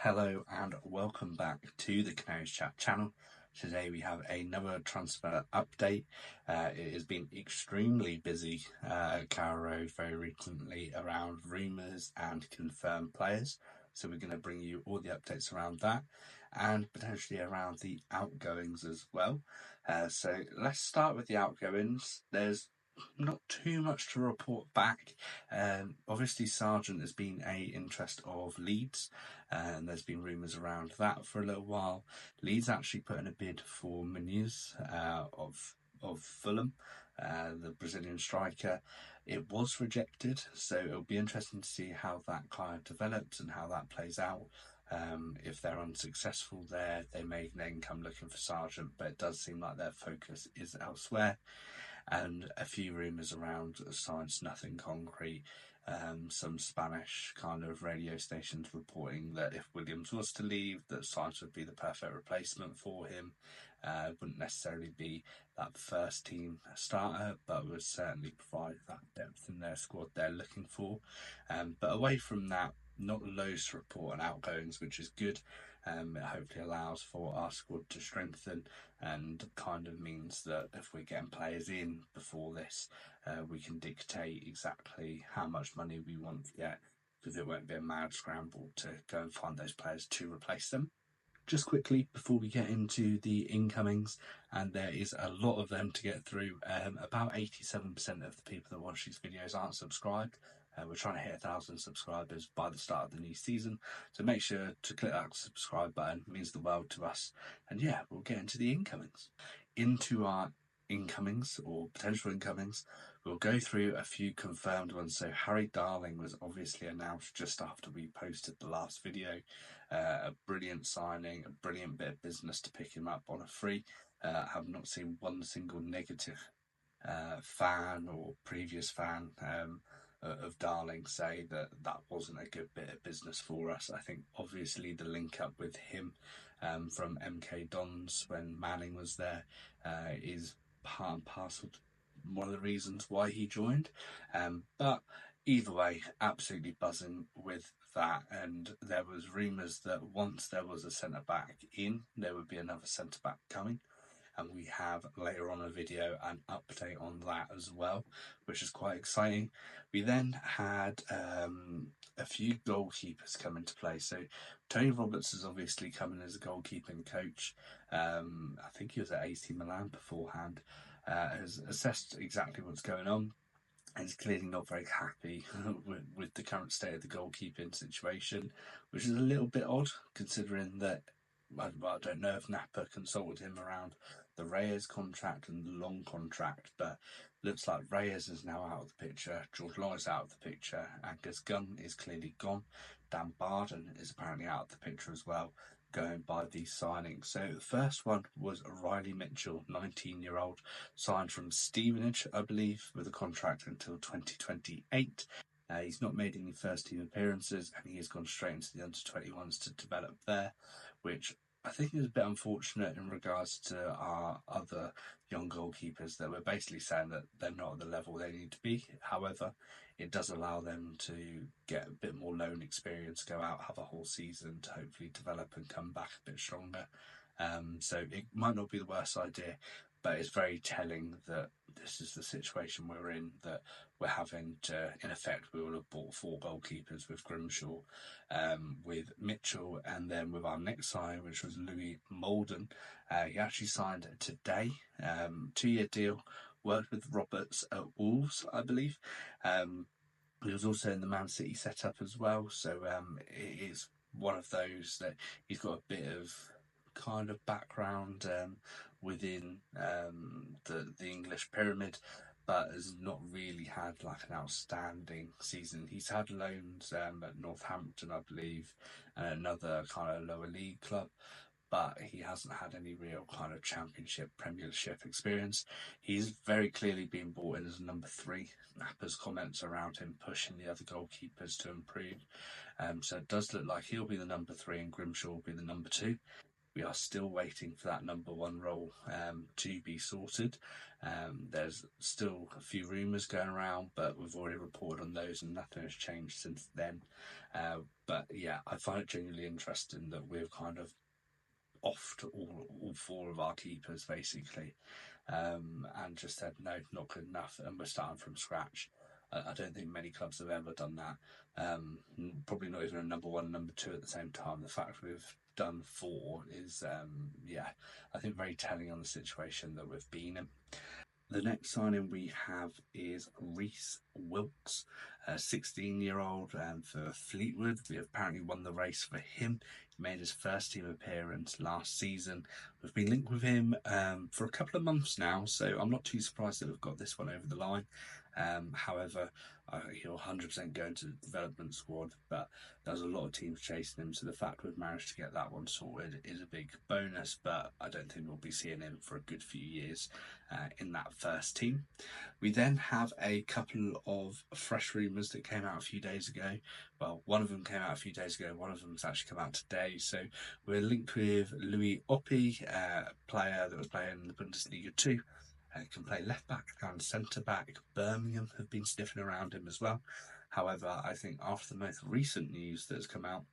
Hello and welcome back to the Canaries Chat channel. Today we have another transfer update. It has been extremely busy at Carrow Road very recently around rumours and confirmed players. So we're going to bring you all the updates around that and potentially around the outgoings as well. So let's start with the outgoings. There's not too much to report back. Obviously Sargent has been a interest of Leeds, and there's been rumours around that for a little while. Leeds actually put in a bid for Muniz of Fulham, the Brazilian striker. It was rejected, so it'll be interesting to see how that kind of develops and how that plays out. If they're unsuccessful there, they may then come looking for Sargent, but it does seem like their focus is elsewhere. And a few rumours around science, nothing concrete. Some Spanish kind of radio stations reporting that if Williams was to leave, that Sainz would be the perfect replacement for him. Wouldn't necessarily be that first team starter, but would certainly provide that depth in their squad they're looking for. But away from that, not loads to report on outgoings, which is good. It hopefully allows for our squad to strengthen and kind of means that if we're getting players in before this, we can dictate exactly how much money we want to get, because it won't be a mad scramble to go and find those players to replace them. Just quickly before we get into the incomings, and there is a lot of them to get through, about 87% of the people that watch these videos aren't subscribed. We're trying to hit 1,000 subscribers by the start of the new season, so make sure to click that subscribe button. It means the world to us. And yeah, we'll get into the incomings. Into our incomings, or potential incomings, we'll go through a few confirmed ones. So Harry Darling was obviously announced just after we posted the last video. A brilliant signing, a brilliant bit of business to pick him up on a free. I've not seen one single negative fan or previous fan of Darling say that wasn't a good bit of business for us. I think obviously the link up with him from MK Dons when Manning was there is part and parcel to one of the reasons why he joined. But either way, absolutely buzzing with that. And there was rumours that once there was a centre back in, there would be another centre back coming. And we have later on a video an update on that as well, which is quite exciting. We then had a few goalkeepers come into play. So Tony Roberts has obviously come in as a goalkeeping coach. I think he was at AC Milan beforehand. Has assessed exactly what's going on. And he's clearly not very happy with the current state of the goalkeeping situation, which is a little bit odd considering that, I don't know if Napa consulted him around the Reyes contract and the long contract, but looks like Reyes is now out of the picture, George Long is out of the picture, Angus Gunn is clearly gone, Dan Barden is apparently out of the picture as well, going by these signings. So the first one was Riley Mitchell, 19-year-old, signed from Stevenage, I believe, with a contract until 2028. He's not made any first team appearances and he has gone straight into the under-21s to develop there, which I think is a bit unfortunate in regards to our other young goalkeepers, that we're basically saying that they're not at the level they need to be. However, it does allow them to get a bit more loan experience, go out, have a whole season to hopefully develop and come back a bit stronger. So it might not be the worst idea, but it's very telling that this is the situation we're in, that we're having to, in effect, we will have bought 4 goalkeepers with Grimshaw, with Mitchell, and then with our next sign, which was Louis Molden. He actually signed today, 2-year deal, worked with Roberts at Wolves, I believe. He was also in the Man City setup as well, so it is one of those that he's got a bit of kind of background within the English pyramid, but has not really had like an outstanding season. He's had loans at Northampton, I believe, and another kind of lower league club, but he hasn't had any real kind of championship, premiership experience. He's very clearly been brought in as a number 3. Napa's comments around him pushing the other goalkeepers to improve. So it does look like he'll be the number 3 and Grimshaw will be the number 2. But it does look like he'll be the number 3 and Grimshaw will be the number 2. But it does look like he'll be the number 3 and Grimshaw will be the number 2. But it does look like he'll be the number 3 and Grimshaw will be the number 2. we are still waiting for that number one role to be sorted. There's still a few rumours going around, but we've already reported on those and nothing has changed since then. But yeah, I find it genuinely interesting that we've kind of offed all four of our keepers basically, and just said no, not good enough, and we're starting from scratch. I don't think many clubs have ever done that. Probably not even a number one, number two at the same time. The fact we've done four is, I think very telling on the situation that we've been in. The next signing we have is Reece Wilkes, a 16-year-old for Fleetwood. We apparently won the race for him. He made his first team appearance last season. We've been linked with him for a couple of months now, so I'm not too surprised that we've got this one over the line. However, he'll 100% go into the development squad, but there's a lot of teams chasing him, so the fact we've managed to get that one sorted is a big bonus, but I don't think we'll be seeing him for a good few years in that first team. We then have a couple of fresh rumours that came out a few days ago. Well, one of them came out a few days ago, one of them's actually come out today. So we're linked with Louis Oppi, a player that was playing in the Bundesliga 2. Can play left back and centre back. Birmingham have been sniffing around him as well. However, I think after the most recent news that has come out,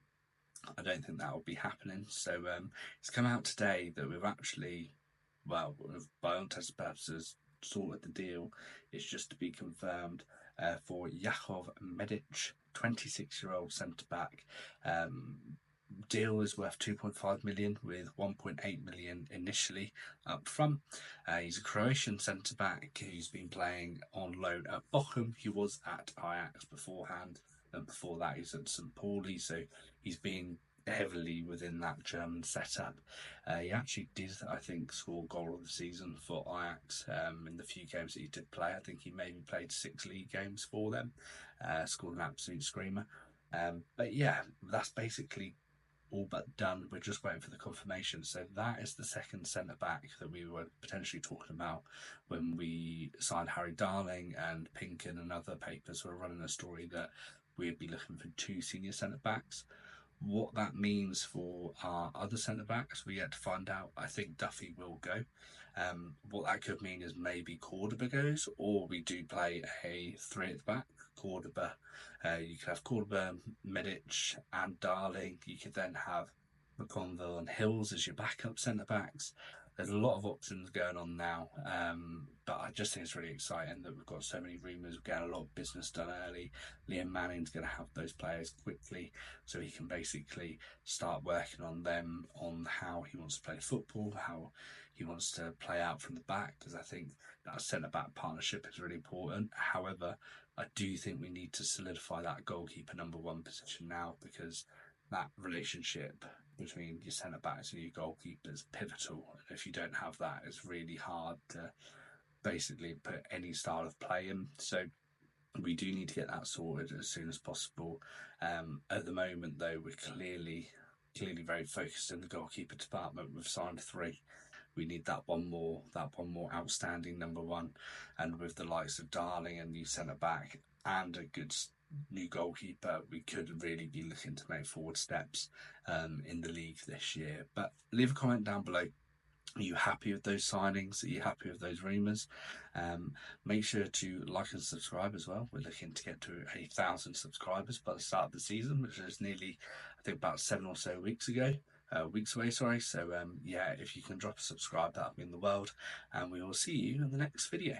I don't think that will be happening. So it's come out today that we've actually, well, by all intents and purposes, sorted the deal. It's just to be confirmed for Jakov Medic, 26-year-old centre back. Deal is worth 2.5 million with 1.8 million initially up front. He's a Croatian centre back who's been playing on loan at Bochum. He was at Ajax beforehand, and before that he's at St. Pauli, so he's been heavily within that German setup. He actually did, I think, score goal of the season for Ajax in the few games that he did play. I think he maybe played 6 league games for them, scored an absolute screamer. But yeah, that's basically all but done. We're just waiting for the confirmation. So that is the second centre back that we were potentially talking about when we signed Harry Darling, and Pinkin and other papers were running a story that we'd be looking for 2 senior centre backs. What that means for our other centre backs, we yet to find out. I think Duffy will go. What that could mean is maybe Cordoba goes, or we do play a 3 at the back. Cordoba, you could have Cordoba, Medic, and Darling. You could then have McConville and Hills as your backup centre backs. There's a lot of options going on now, but I just think it's really exciting that we've got so many rumours. We're getting a lot of business done early. Liam Manning's going to have those players quickly, so he can basically start working on them, on how he wants to play football, how he wants to play out from the back, because I think that centre-back partnership is really important. However, I do think we need to solidify that goalkeeper number 1 position now, because that relationship between your centre backs and your goalkeeper is pivotal. And if you don't have that, it's really hard to basically put any style of play in. So we do need to get that sorted as soon as possible. At the moment, though, we're clearly very focused in the goalkeeper department. We've signed 3. We need that one more outstanding number 1, and with the likes of Darling and new centre back and a good new goalkeeper, we could really be looking to make forward steps in the league this year. But leave a comment down below. Are you happy with those signings? Are you happy with those rumours? Make sure to like and subscribe as well. We're looking to get to 1,000 subscribers by the start of the season, which is nearly, I think, about 7 or so weeks away, sorry. So yeah, if you can drop a subscribe, that would mean the world, and we will see you in the next video.